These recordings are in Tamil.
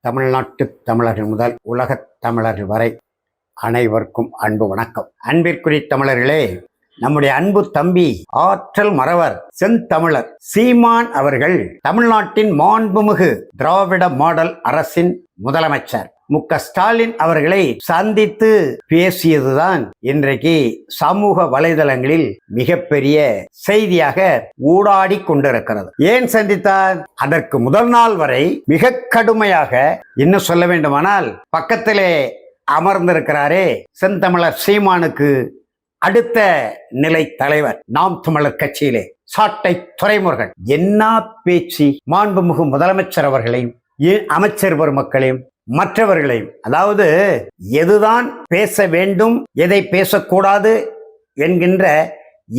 தமிழ்நாட்டு தமிழர்கள் முதல் உலகத் தமிழர்கள் வரை அனைவருக்கும் அன்பு வணக்கம். அன்பிற்குரிய தமிழர்களே, நம்முடைய அன்பு தம்பி ஆற்றல் மறவர் செந்தமிழர் சீமான் அவர்கள் தமிழ்நாட்டின் மாண்புமிகு திராவிட மாடல் அரசின் முதலமைச்சர் மு.க.ஸ்டாலின் அவர்களை சந்தித்து பேசியதுதான் இன்றைக்கு சமூக வலைதளங்களில் மிகப்பெரிய செய்தியாக ஊடாடி கொண்டிருக்கிறது. ஏன் சந்தித்தார்? அதற்கு முதல் நாள் வரை மிக கடுமையாக, இன்னும் சொல்ல வேண்டுமானால் பக்கத்திலே அமர்ந்திருக்கிறாரே செந்தமிழர் சீமானுக்கு அடுத்த நிலை தலைவர் நாம் தமிழர் கட்சியிலே சாட்டை துரைமுருகன் என்ன பேச்சு! மாண்புமிகு முதலமைச்சர் அவர்களையும் அமைச்சர் பெருமக்களையும் மற்றவர்களையும், அதாவது எதுதான் பேச வேண்டும் எதை பேசக்கூடாது என்கின்ற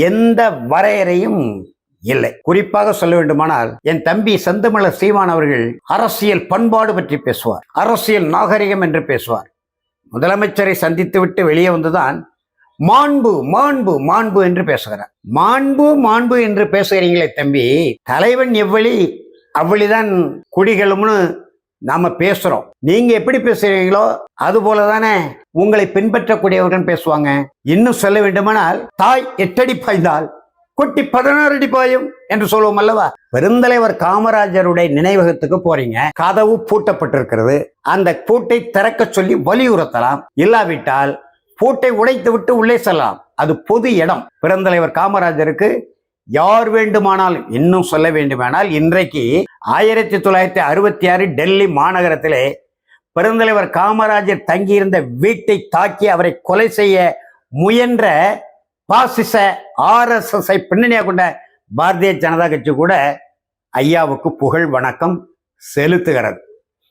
எந்த வரையறையும் இல்லை. குறிப்பாக சொல்ல வேண்டுமானால் என் தம்பி செந்தமிழர் சீமான் அவர்கள் அரசியல் பண்பாடு பற்றி பேசுவார், அரசியல் நாகரிகம் என்று பேசுவார். முதலமைச்சரை சந்தித்து விட்டு வெளியே வந்துதான் மாண்பு மாண்பு மாண்பு என்று பேசுகிறார். மாண்பு மாண்பு என்று பேசுகிறீங்களே தம்பி, தலைவன் எவ்வளி அவ்வளிதான் குடிகளும்னு நாம பேசுறோம். நீங்க எப்படி பேசுறீங்களோ அது போலதானே உங்களை பின்பற்றக்கூடியவர்கள் பேசுவாங்க. இன்னும் சொல்ல வேண்டுமானால் தாய் 8 அடி பாய்ந்தால் குட்டி 16 அடி பாயும் என்று சொல்லுவோம் அல்லவா? பெருந்தலைவர் காமராஜருடைய நினைவகத்துக்கு போறீங்க, கதவு பூட்டப்பட்டிருக்கிறது. அந்த பூட்டை திறக்க சொல்லி வலியுறுத்தலாம், இல்லாவிட்டால் பூட்டை உடைத்து விட்டு உள்ளே செல்லலாம். அது பொது இடம். பெருந்தலைவர் காமராஜருக்கு யார் வேண்டுமானாலும், இன்னும் சொல்ல வேண்டுமானால் இன்றைக்கு 1966 டெல்லி மாநகரத்திலே பெருந்தலைவர் காமராஜர் தங்கியிருந்த வீட்டை தாக்கி அவரை கொலை செய்ய முயன்ற பாசிச RSS பின்னணியாக கொண்ட பாரதிய ஜனதா கட்சி கூட ஐயாவுக்கு புகழ் வணக்கம் செலுத்துகிறது.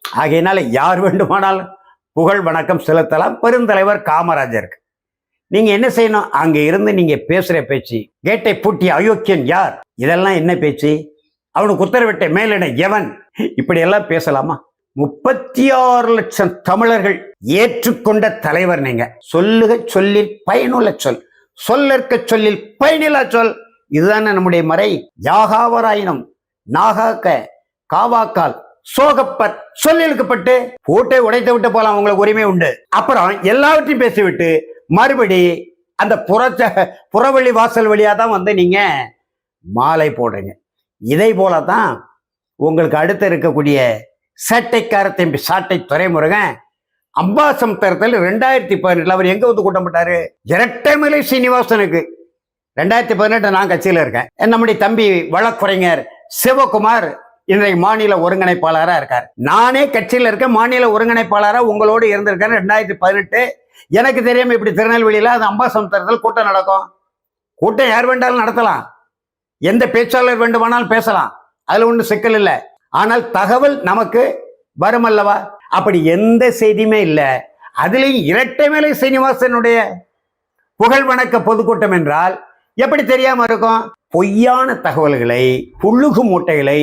ஆகையினால யார் வேண்டுமானாலும் புகழ் வணக்கம் செலுத்தலாம் பெருந்தலைவர் காமராஜருக்கு. நீங்க என்ன செய்யணும்? அங்க இருந்து நீங்க பேசுற பேச்சு, கேட்டை பூட்டிய அயோக்கியன் யார், இதெல்லாம் என்ன பேச்சு? அவனுக்கு உத்தரவிட்ட மேலிட எவன்? இப்படி எல்லாம் பேசலாமா? 36 லட்சம் தமிழர்கள் ஏற்றுக்கொண்ட தலைவர் நீங்க. சொல்லுக சொல்லில் பயனுள்ள சொல், சொல்லற்க சொல்லில் பயனில்லா சொல். இதுதானே நம்முடைய மறை. யாகாவராயினும் நாகாக்க காவாக்கால் சோகப்பர் சொல்லிழுக்கப்பட்டு பூட்டை உடைத்து விட்டு போலாம், உங்களுக்கு உரிமை உண்டு. அப்புறம் எல்லாவற்றையும் பேசிவிட்டு மறுபடி அந்த புறவழி வாசல் வழியா தான் வந்து நீங்க மாலை போடுறீங்க. இதை போலதான் உங்களுக்கு அடுத்து இருக்கக்கூடிய சேட்டைக்கார தம்பி சாட்டை துரைமுருகன் அம்பாசமுத்திரத்தில் 2018 அவர் எங்க வந்து கூட்டம் போட்டாரு? இரட்டைமலை சீனிவாசனுக்கு. 2018 நான் கட்சியில இருக்கேன். நம்முடைய தம்பி வழக்குரைஞர் சிவகுமார் இன்றைக்கு மாநில ஒருங்கிணைப்பாளராக இருக்கார். நானே கட்சியில் இருக்க மாநில ஒருங்கிணைப்பாளராக உங்களோடு இருந்திருக்கேன். 2018 எனக்கு தெரியாம இப்படி திருநெல்வேலியில அது அம்பாசமுத்திரத்தில் கூட்டம் நடக்கும். கூட்டம் யார் வேண்டாலும் நடத்தலாம், எந்த பேச்சாளர் வேண்டுமானாலும் பேசலாம், அதுல ஒன்றும் சிக்கல் இல்லை. ஆனால் தகவல் நமக்கு வரும் அல்லவா? அப்படி எந்த செய்தியுமே இல்லை. அதுலேயும் இரட்டைமலை சீனிவாசனுடைய புகழ் வணக்க பொதுக்கூட்டம் என்றால் எப்படி தெரியாம இருக்கும்? பொய்யான தகவல்களை, புல்லுகு மூட்டைகளை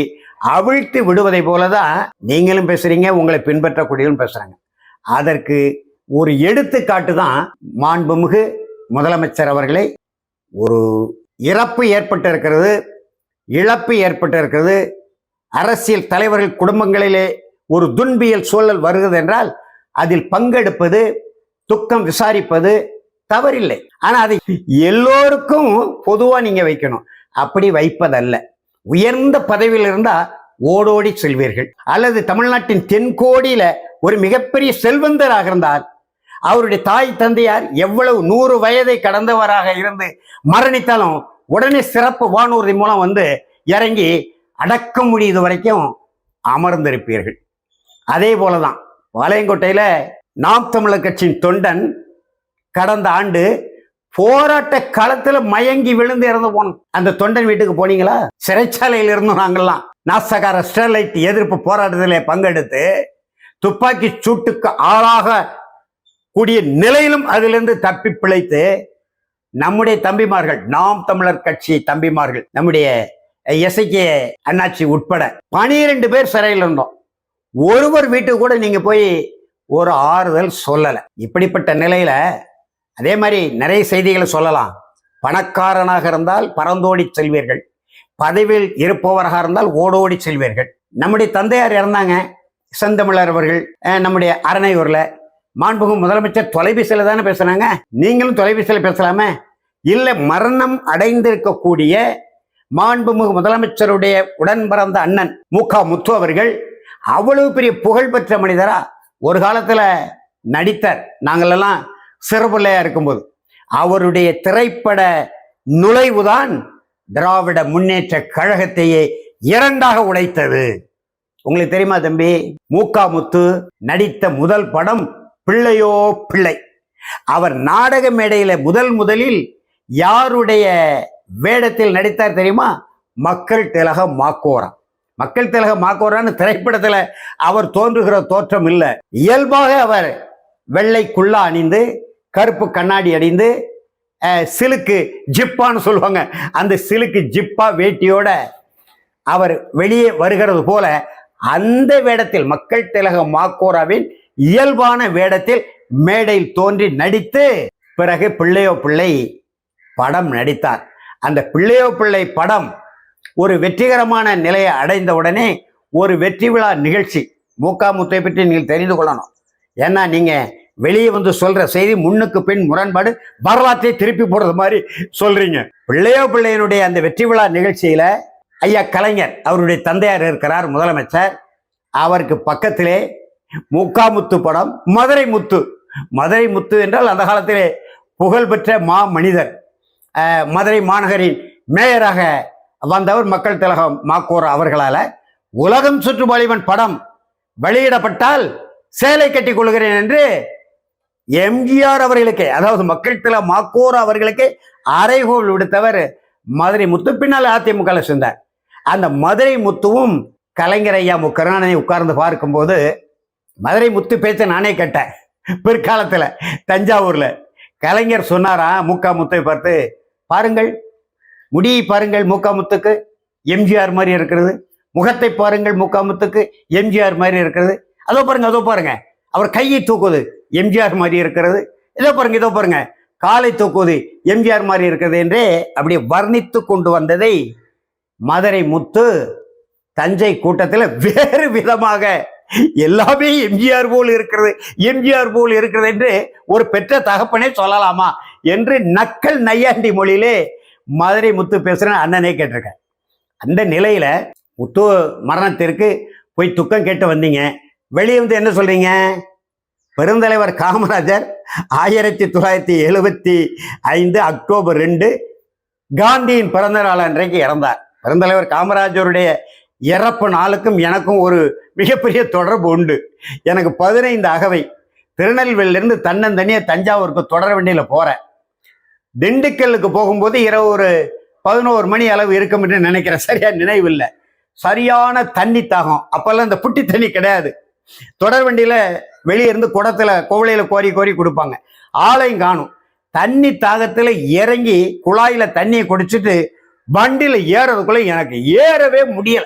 அவிழ்த்து விடுவதை போலதான் நீங்களும் பேசுறீங்க, உங்களை பின்பற்றக்கூடியவரும் பேசுறாங்க. அதற்கு ஒரு எடுத்துக்காட்டு தான் மாண்புமிகு முதலமைச்சர் அவர்களை. ஒரு இறப்பு ஏற்பட்டு இருக்கிறது, இழப்பு ஏற்பட்டு இருக்கிறது, அரசியல் தலைவர்கள் குடும்பங்களிலே ஒரு துன்பியல் சூழல் வருகிறது என்றால் அதில் பங்கெடுப்பது, துக்கம் விசாரிப்பது தவறில்லை. ஆனா அதை எல்லோருக்கும் பொதுவா நீங்க வைக்கணும். அப்படி வைப்பதல்ல. உயர்ந்த பதவியில் இருந்தா ஓடோடி செல்வீர்கள். அல்லது தமிழ்நாட்டின் தென்கோடியில ஒரு மிகப்பெரிய செல்வந்தராக இருந்தால் அவருடைய தாய் தந்தையார் எவ்வளவு 100 வயதை கடந்தவராக இருந்து மரணித்தாலும் உடனே சிறப்பு வானூர்தி மூலம் வந்து இறங்கி அடக்க முடியுது வரைக்கும் அமர்ந்திருப்பீர்கள். அதே போலதான் பாளையங்கோட்டையில நாம் தமிழர் கட்சியின் தொண்டன் கடந்த ஆண்டு போராட்ட களத்துல மயங்கி விழுந்து இறந்து போனோம். அந்த தொண்டன் வீட்டுக்கு போனீங்களா? சிறைச்சாலையில் இருந்தோம் நாங்கள்லாம். நாசகார ஸ்டெர்லைட் எதிர்ப்பு போராட்டத்திலே பங்கெடுத்து துப்பாக்கி சூட்டுக்கு ஆளாக கூடிய நிலையிலும் அதிலிருந்து தப்பி பிழைத்து நம்முடைய தம்பிமார்கள், நாம் தமிழர் கட்சி தம்பிமார்கள், நம்முடைய எஸ்ஐகே அண்ணாச்சி உட்பட 12 பேர் சிறையில் இருந்தோம். ஒருவர் வீட்டுக்கு கூட நீங்க போய் ஒரு ஆறுதல் சொல்லல. இப்படிப்பட்ட நிலையில அதே மாதிரி நிறைய செய்திகளை சொல்லலாம். பணக்காரனாக இருந்தால் பறந்தோடி செல்வீர்கள், பதவியில் இருப்பவராக இருந்தால் ஓடோடி செல்வீர்கள். நம்முடைய தந்தையார் இறந்தாங்க, செந்தமிழர் அவர்கள் நம்முடைய அரணையூர்ல மாண்புமிகு முதலமைச்சர் தொலைபேசியில தானே பேசுறாங்க. நீங்களும் தொலைபேசியில பேசலாமே. இல்ல மரணம் அடைந்திருக்கக்கூடிய மாண்புமிகு முதலமைச்சருடைய உடன் பிறந்த அண்ணன் மு.க. முத்து அவர்கள் அவ்வளவு பெரிய புகழ்பெற்ற மனிதரா ஒரு காலத்துல நடித்தார். நாங்களெல்லாம் சிறுபிள்ளையா இருக்கும்போது அவருடைய திரைப்பட நுழைவுதான் திராவிட முன்னேற்ற கழகத்தையே இரண்டாக உடைத்தது. உங்களுக்கு தெரியுமா தம்பி? மு.க. முத்து நடித்த முதல் படம் பிள்ளையோ பிள்ளை. அவர் நாடக மேடையில முதலில் யாருடைய வேடத்தில் நடித்தார் தெரியுமா? மக்கள் திலக மாக்கோரா. மக்கள் திலக மாக்கோரான்னு திரைப்படத்துல அவர் தோன்றுகிற தோற்றம் இல்லை. இயல்பாக அவர் வெள்ளை குள்ளா அணிந்து கருப்பு கண்ணாடி அணிந்து சிலுக்கு ஜிப்பான்னு சொல்லுவாங்க, அந்த சிலுக்கு ஜிப்பா வேட்டியோட அவர் வெளியே வருகிறது போல அந்த வேடத்தில் மக்கள் திலக மாக்கோராவின் இயல்பான வேடத்தில் மேடையில் தோன்றி நடித்து பிறகு பிள்ளையோ பிள்ளை படம் நடித்தார். அந்த பிள்ளையோ பிள்ளை படம் ஒரு வெற்றிகரமான நிலையை அடைந்த உடனே ஒரு வெற்றி விழா நிகழ்ச்சி. மு.க. முத்தை பற்றி நீங்கள் தெரிந்து கொள்ளணும். ஏன்னா நீங்க வெளியே வந்து சொல்ற செய்தி முன்னுக்கு பின் முரண்பாடு, வரலாற்றை திருப்பி போடுறது மாதிரி சொல்றீங்க. பிள்ளையோ பிள்ளையினுடைய அந்த வெற்றி விழா நிகழ்ச்சியில ஐயா கலைஞர் அவருடைய தந்தையார் இருக்கிறார் முதலமைச்சர். அவருக்கு பக்கத்திலே மு.க. முத்து படம் மதுரை முத்து. மதுரை முத்து என்றால் அந்த காலத்திலே புகழ்பெற்ற மா மனிதர், மதுரை மாநகரின் மேயராக வந்தவர் மக்கள் திலகம் மாக்கோரா அவர்களால உலகம் சுற்றுவாளிவன் படம் வெளியிடப்பட்டால் சேலை கட்டி கொள்கிறேன் என்று எம்ஜிஆர் அவர்களுக்கு, அதாவது மக்கள் திலகம் மாக்கோரா அவர்களுக்கு அறைகோல் விடுத்தவர் மதுரை முத்து. பின்னால் அதிமுக சேர்ந்தார். அந்த மதுரை முத்துவும் கலைஞர் ஐயா மு கருணாநிதி உட்கார்ந்து பார்க்கும்போது மதுரை முத்து பேச்ச நானே கேட்டேன். பிற்காலத்துல தஞ்சாவூர்ல கலைஞர் சொன்னாரா மு.க. முத்தை பார்த்து, பாருங்கள் முடியை பாருங்கள் மு.க. முத்துக்கு எம்ஜிஆர் மாதிரி இருக்கிறது, முகத்தை பாருங்கள் மு.க. முத்துக்கு எம்ஜிஆர் மாதிரி இருக்கிறது, அதோ பாருங்க அவர் கையை தூக்குவது எம்ஜிஆர் மாதிரி இருக்கிறது, இதோ பாருங்க காலை தூக்குவது எம்ஜிஆர் மாதிரி இருக்கிறது என்றே அப்படி வர்ணித்து கொண்டு வந்ததை மதுரை முத்து தஞ்சை கூட்டத்தில் வேறு விதமாக எல்லாமே எம்ஜிஆர் போல் இருக்கிறது என்று ஒரு பெற்ற தகப்பனே சொல்லலாமா என்று நக்கல் நையாண்டி மொழியிலே மதுரை முத்து பேசுற அண்ணனே கேட்டிருக்க. அந்த நிலையில முத்து மரணத்திற்கு போய் துக்கம் கேட்டு வந்தீங்க. வெளியே வந்து என்ன சொல்றீங்க? பெருந்தலைவர் காமராஜர் 1975 அக்டோபர் 2 காந்தியின் பிறந்த நாள் அன்றைக்கு இறந்தார். பெருந்தலைவர் காமராஜருடைய இறப்பு நாளுக்கும் எனக்கும் ஒரு மிகப்பெரிய தொடர்பு உண்டு. எனக்கு 15 அகவை. திருநெல்வேலியிலிருந்து தன்னந்தனியா தஞ்சாவூருக்கு தொடர் வண்டியில போறேன். திண்டுக்கல்லுக்கு போகும்போது இரவு ஒரு 11 மணி அளவு இருக்கும் என்று நினைக்கிறேன், சரியா நினைவில்லை. சரியான தண்ணி தாகம். அப்பெல்லாம் இந்த புட்டி தண்ணி கிடையாது. தொடர் வண்டியில வெளியே இருந்து குடத்துல கோவளையில கோரி கொடுப்பாங்க. ஆளையும் காணும். தண்ணி தாகத்துல இறங்கி குழாயில தண்ணியை குடிச்சிட்டு வண்டியில ஏறதுக்குள்ள எனக்கு ஏறவே முடியல.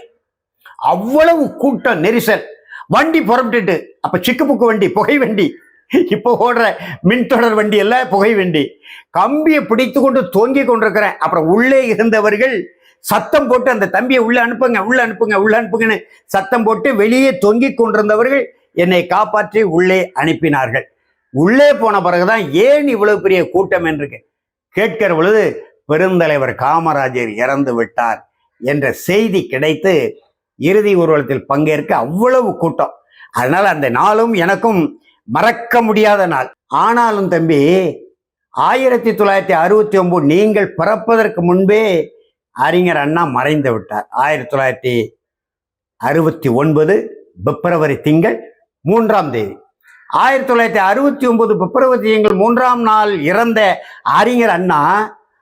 அவ்வளவு கூட்டம், நெரிசல். வண்டி புறப்பட்டுட்டு, அப்ப சிக்குப்புக்கு வண்டி, புகை வண்டி, இப்போ ஓடுற மின்தொடர் வண்டி அல்ல, புகை வண்டி. கம்பியை பிடித்து கொண்டு தொங்கி கொண்டிருக்கிறேன். அப்புறம் உள்ளே இருந்தவர்கள் சத்தம் போட்டு அந்த தம்பியை உள்ள அனுப்புங்கன்னு சத்தம் போட்டு வெளியே தொங்கி கொண்டிருந்தவர்கள் என்னை காப்பாற்றி உள்ளே அனுப்பினார்கள். உள்ளே போன பிறகுதான் ஏன் இவ்வளவு பெரிய கூட்டம் என்று கேட்கிற பொழுது பெருந்தலைவர் காமராஜர் இறந்து விட்டார் என்ற செய்தி கிடைத்து இறுதி ஊர்வலத்தில் பங்கேற்க அவ்வளவு கூட்டம். அதனால அந்த நாளும் எனக்கும் மறக்க முடியாத நாள். ஆனாலும் தம்பி 1969 நீங்கள் பிறப்பதற்கு முன்பே அறிஞர் அண்ணா மறைந்து விட்டார். 1969 பிப்ரவரி திங்கள் 3ஆம் தேதி. 1969 பிப்ரவரி திங்கள் 3ஆம் நாள் இறந்த அறிஞர் அண்ணா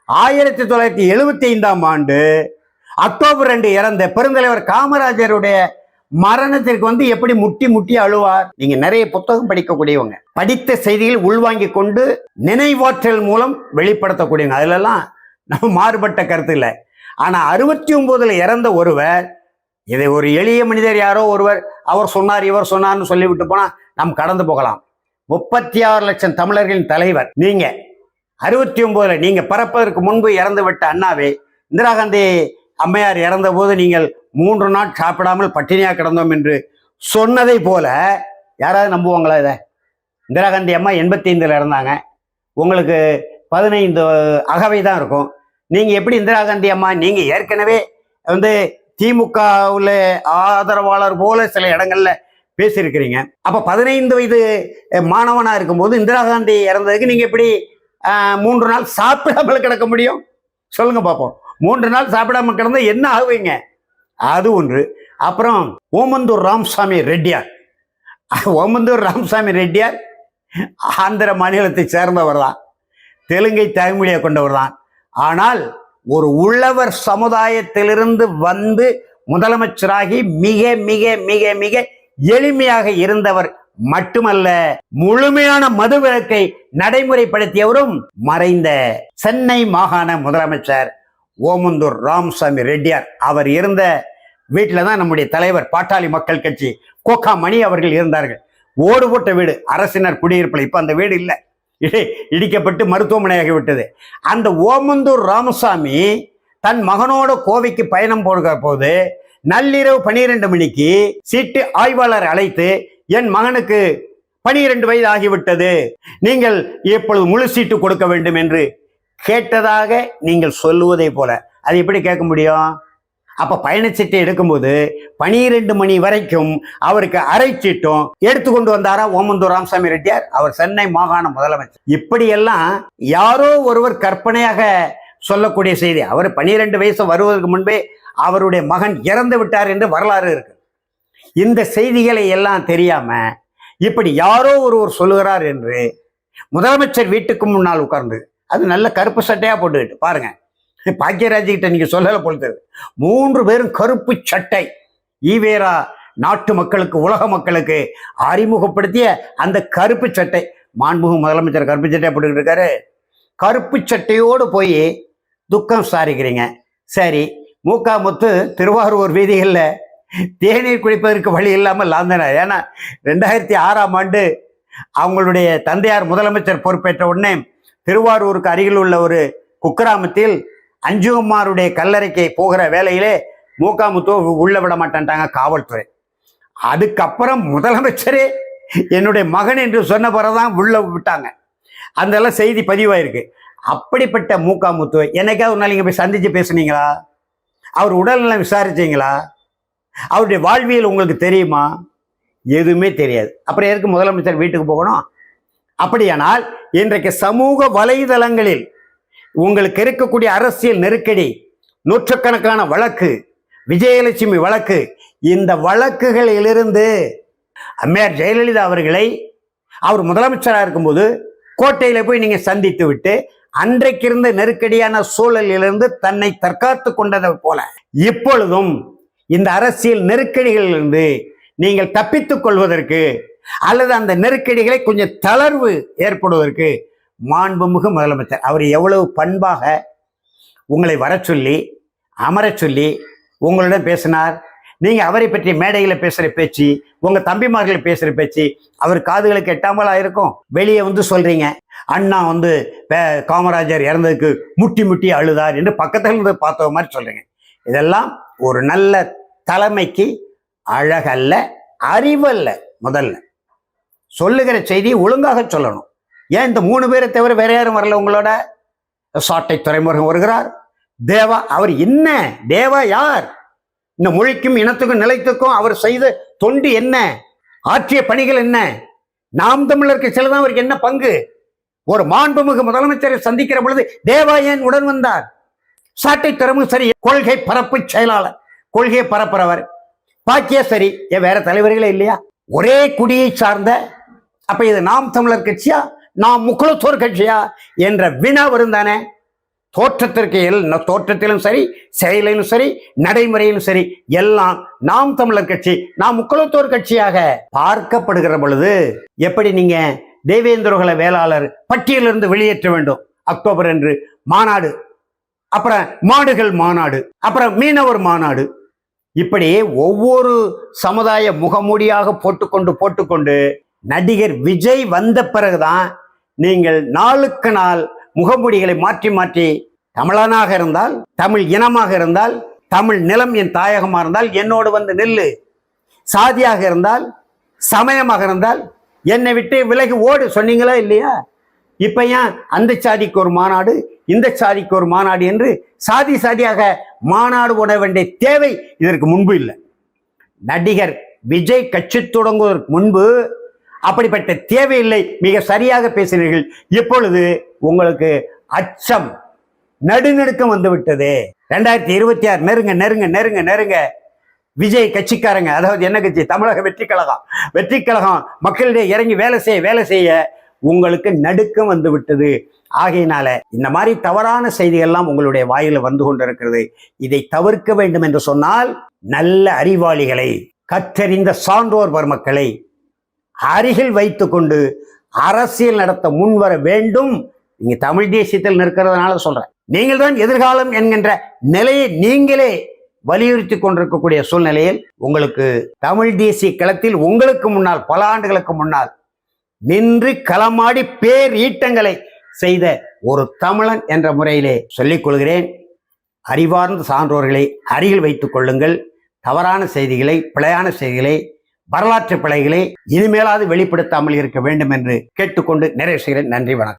1975ஆம் ஆண்டு அக்டோபர் 2 இறந்த பெருந்தலைவர் காமராஜருடைய மரணத்திற்கு வந்து எப்படி முட்டி அழுவார்? நீங்க நிறைய புத்தகம் படிக்கக்கூடியவங்க, படித்த செய்திகள் உள்வாங்கி கொண்டு நினைவாற்றல் மூலம் வெளிப்படுத்தக்கூடியவங்க. அதுலலாம் நம்ம மாறுபட்ட கருத்து இல்லை. ஆனா 69ல் இறந்த ஒருவர், இதை ஒரு எளிய மனிதர் யாரோ ஒருவர் அவர் சொன்னார் இவர் சொன்னார்னு சொல்லிவிட்டு போனா நாம் கடந்து போகலாம். 36 லட்சம் தமிழர்களின் தலைவர் நீங்க. 69ல் நீங்க பிறப்பதற்கு முன்பு இறந்து விட்ட அண்ணாவே, இந்திரா காந்தி அம்மையார் இறந்த போது நீங்கள் 3 நாள் சாப்பிடாமல் பட்டினியா கிடந்தோம் என்று சொன்னதை போல யாராவது நம்புவாங்களா இதை? இந்திரா காந்தி அம்மா 85 இருந்தாங்க, உங்களுக்கு 15 அகவை தான் இருக்கும். நீங்க எப்படி இந்திரா காந்தி அம்மா, நீங்க ஏற்கனவே திமுகவுல ஆதரவாளர் போல சில இடங்கள்ல பேசியிருக்கிறீங்க. அப்ப 15 வயது மாணவனா இருக்கும்போது இந்திரா காந்தி இறந்ததுக்கு நீங்க எப்படி 3 நாள் சாப்பிடாமல கிடக்க முடியும்? சொல்லுங்க பார்ப்போம். 3 நாள் சாப்பிடாம கிடந்தா என்ன ஆகுவீங்க? அது ஒன்று. அப்புறம் ஓமந்தூர் ராமசாமி ரெட்டியார். ஓமந்தூர் ராமசாமி ரெட்டியார் ஆந்திர மாநிலத்தை சேர்ந்தவர் தான், தெலுங்கை தாய்மொழியை கொண்டவர் தான். ஆனால் ஒரு உழவர் சமுதாயத்திலிருந்து வந்து முதலமைச்சராகி மிக மிக மிக மிக எளிமையாக இருந்தவர் மட்டுமல்ல, முழுமையான மதுவிலக்கை நடைமுறைப்படுத்தியவரும் மறைந்த சென்னை மாகாண முதலமைச்சர் ஓமந்தூர் ராமசாமி ரெட்டியார். அவர் இருந்த வீட்டில் தான் நம்முடைய தலைவர் பாட்டாளி மக்கள் கட்சி கோகா மணி அவர்கள் இருந்தார்கள். ஓடு போட்ட வீடு, அரசினர் குடியிருப்பில். இப்ப அந்த வீடு இல்லை, இடிக்கப்பட்டு மருத்துவமனையாகிவிட்டது. அந்த ஓமந்தூர் ராமசாமி தன் மகனோட கோவைக்கு பயணம் போடுகிற போது நள்ளிரவு 12 மணிக்கு சீட்டு ஆய்வாளர் அழைத்து, என் மகனுக்கு 12 வயது ஆகிவிட்டது, நீங்கள் இப்பொழுது முழு சீட்டு கொடுக்க வேண்டும் என்று கேட்டதாக நீங்கள் சொல்லுவதை போல அது எப்படி கேட்க முடியும்? அப்ப பயணச்சீட்டை எடுக்கும்போது 12 மணி வரைக்கும் அவருக்கு அரை சீட்டும் எடுத்துக்கொண்டு வந்தாரா ஓமந்தூர் ராமசாமி ரெட்டியார்? அவர் சென்னை மாகாண முதலமைச்சர். இப்படியெல்லாம் யாரோ ஒருவர் கற்பனையாக சொல்லக்கூடிய செய்தி. அவர் 12 வயசு வருவதற்கு முன்பே அவருடைய மகன் இறந்து விட்டார் என்று வரலாறு இருக்கு. இந்த செய்திகளை எல்லாம் தெரியாம இப்படி யாரோ ஒருவர் சொல்லுகிறார் என்று முதலமைச்சர் வீட்டுக்கு முன்னால் உட்கார்ந்து, அது நல்ல கருப்பு சட்டையா போட்டுக்கிட்டு பாருங்க, பாக்கியராஜ் கிட்ட நீங்க சொல்லல பொழுது 3 பேரும் கருப்பு சட்டை, ஈவேரா நாட்டு மக்களுக்கு உலக மக்களுக்கு அறிமுகப்படுத்திய அந்த கருப்பு சட்டை, மாண்புமிகு முதலமைச்சர் கருப்பு சட்டையா போட்டுக்கிட்டு இருக்காரு. கருப்பு சட்டையோடு போய் துக்கம் சாரிக்கிறீங்க. சரி, மூகா முத்து திருவாரூர் வீதிகளில் தேநீர் குடிப்பதற்கு வழி இல்லாமல் லாந்தனர். ஏன்னா 2006ஆம் ஆண்டு அவங்களுடைய தந்தையார் முதலமைச்சர் பொறுப்பேற்ற உடனே திருவாரூருக்கு அருகில் உள்ள ஒரு குக்கிராமத்தில் அஞ்சுகுமாருடைய கல்லறைக்கு போகிற வேலையிலே மூகா முத்து உள்ள விட மாட்டேன்ட்டாங்க காவல்துறை. அதுக்கப்புறம் முதலமைச்சரே என்னுடைய மகன் என்று சொன்ன பிறகுதான் உள்ள விட்டாங்க. அதெல்லாம் செய்தி பதிவாயிருக்கு. அப்படிப்பட்ட மூகா முத்துவை என்னைக்காவது ஒரு நாள் நீங்க போய் சந்திச்சு பேசுனீங்களா? அவர் உடல்நலம் விசாரிச்சீங்களா? அவருடைய வாழ்வியல் உங்களுக்கு தெரியுமா? எதுவுமே தெரியாது. அப்புறம் எதுக்கு முதலமைச்சர் வீட்டுக்கு போகணும்? அப்படியானால் இன்றைக்கு சமூக வலைதளங்களில் உங்களுக்கு இருக்கக்கூடிய அரசியல் நெருக்கடி, நூற்றுக்கணக்கான வழக்கு, விஜயலட்சுமி வழக்கு, இந்த வழக்குகளிலிருந்து அம்மையார் ஜெயலலிதா அவர்களை அவர் முதலமைச்சராக இருக்கும்போது கோட்டையில போய் நீங்க சந்தித்து விட்டு அன்றைக்கு இருந்த நெருக்கடியான சூழலிலிருந்து தன்னை தற்காத்து கொண்டதை போல இப்பொழுதும் இந்த அரசியல் நெருக்கடிகளிலிருந்து நீங்கள் தப்பித்துக் கொள்வதற்கு அல்லது அந்த நெருக்கடிகளை கொஞ்சம் தளர்வு ஏற்படுவதற்கு மாண்புமிகு முதலமைச்சர் அவர் எவ்வளவு பண்பாக உங்களை வர சொல்லி அமர சொல்லி உங்களுடன் பேசினார். நீங்க அவரை பற்றி மேடைகளை பேசுற பேச்சு, உங்க தம்பிமார்களை பேசுற பேச்சு அவர் காதுகளுக்கு எட்டாமலா இருக்கும். வெளியே சொல்றீங்க, அண்ணா காமராஜர் இறந்ததுக்கு முட்டி முட்டி அழுதார் என்று பக்கத்துல இருந்து பார்த்த மாதிரி சொல்றீங்க. இதெல்லாம் ஒரு நல்ல தலைமைக்கு அழகல்ல, அறிவல்ல. முதல்ல சொல்லுகிற செய்தி ஒழுங்காக சொல்லணும். ஏன் இந்த 3 பேரை தவிர வேற யாரும் வரல உங்களோட? சாட்டை துறைமுருகன் வருகிறார். தேவா, அவர் என்ன தேவா யார்? இந்த மொழிக்கும் இனத்துக்கும் நிலைத்துக்கும் அவர் செய்த தொண்டு என்ன? ஆற்றிய பணிகள் என்ன? நாம் தமிழருக்கு சிலதான் அவருக்கு என்ன பங்கு? ஒரு மாண்புமிகு முதலமைச்சரை சந்திக்கிற பொழுது தேவா ஏன் உடன் வந்தார்? சாட்டை துறைமுகம் சரி, கொள்கை பரப்பு செயலாளர், கொள்கையை பரப்புறவர். பாக்கியா சரி, வேற தலைவர்களே இல்லையா? ஒரே குடியை சார்ந்த, அப்ப இது நாம் தமிழர் கட்சியா நாம் முக்குளத்தோர் கட்சியா என்ற வினா வரும் தானே. தோற்றத்திலும் சரி, செயலிலும் சரி, நடைமுறையிலும் சரி, எல்லாம் நாம் தமிழர் கட்சி, நாம் முக்குளத்தோர் கட்சியாக பார்க்கப்படுகிற பொழுது எப்படி நீங்க தேவேந்திரகுல வேளாளர் பட்டியலிருந்து வெளியேற்ற வேண்டும் அக்டோபர் என்று மாநாடு, அப்புறம் மாடுகள் மாநாடு, அப்புறம் மீனவர் மாநாடு, இப்படி ஒவ்வொரு சமுதாய முகமூடியாக போட்டுக்கொண்டு நடிகர் விஜய் வந்த பிறகுதான் நீங்கள் நாளுக்கு நாள் முகமூடிகளை மாற்றி மாற்றி, தமிழனாக இருந்தால், தமிழ் இனமாக இருந்தால், தமிழ் நிலம் என் தாயகமாக இருந்தால் என்னோடு வந்து நில்லு, சாதியாக இருந்தால், சமயமாக இருந்தால் என்னை விட்டு விலகி ஓடு சொன்னீங்களா இல்லையா? இப்ப ஏன் அந்த சாதிக்கு ஒரு மாநாடு, இந்த சாதிக்கு ஒரு மாநாடு என்று சாதி சாதியாக மாநாடு போட வேண்டிய தேவை இதற்கு முன்பு இல்லை. நடிகர் விஜய் கட்சி தொடங்குவதற்கு முன்பு அப்படிப்பட்ட தேவையில்லை. மிக சரியாக பேசினீர்கள். இப்பொழுது உங்களுக்கு அச்சம், நடுநடுக்கம் வந்து விட்டது. 2026 நெருங்க நெருங்க நெருங்க நெருங்க விஜய் கட்சிக்காரங்க, அதாவது என்ன கட்சி, தமிழக வெற்றி கழகம் மக்களிடையே இறங்கி வேலை செய்ய உங்களுக்கு நடுக்கம் வந்து விட்டது. ஆகையினால இந்த மாதிரி தவறான செய்திகள்லாம் உங்களுடைய வாயில வந்து கொண்டிருக்கிறது. இதை தவிர்க்க வேண்டும் என்று சொன்னால் நல்ல அறிவாளிகளை, கற்றறிந்த சான்றோர் பெருமக்களை அருகில் வைத்துக் கொண்டு அரசியல் நடத்த முன்வர வேண்டும். நீங்க தமிழ் தேசியத்தில் நிற்கிறதுனால சொல்றேன். நீங்கள் தான் எதிர்காலம் என்கின்ற நிலையை நீங்களே வலியுறுத்தி கொண்டிருக்கக்கூடிய சூழ்நிலையில் உங்களுக்கு தமிழ் தேசிய களத்தில் உங்களுக்கு முன்னால் பல ஆண்டுகளுக்கு முன்னால் நின்று களமாடி பேர் ஈட்டங்களை செய்த ஒரு தமிழன் என்ற முறையிலே சொல்லிக் கொள்கிறேன். அறிவார்ந்த சான்றோர்களை அருகில் வைத்துக் கொள்ளுங்கள். தவறான செய்திகளை, பிழையான செய்திகளை, வரலாற்று பிழைகளை இனிமேலாவது வெளிப்படுத்தாமல் இருக்க வேண்டும் என்று கேட்டுக்கொண்டு நிறைவு செய்கிறேன். நன்றி, வணக்கம்.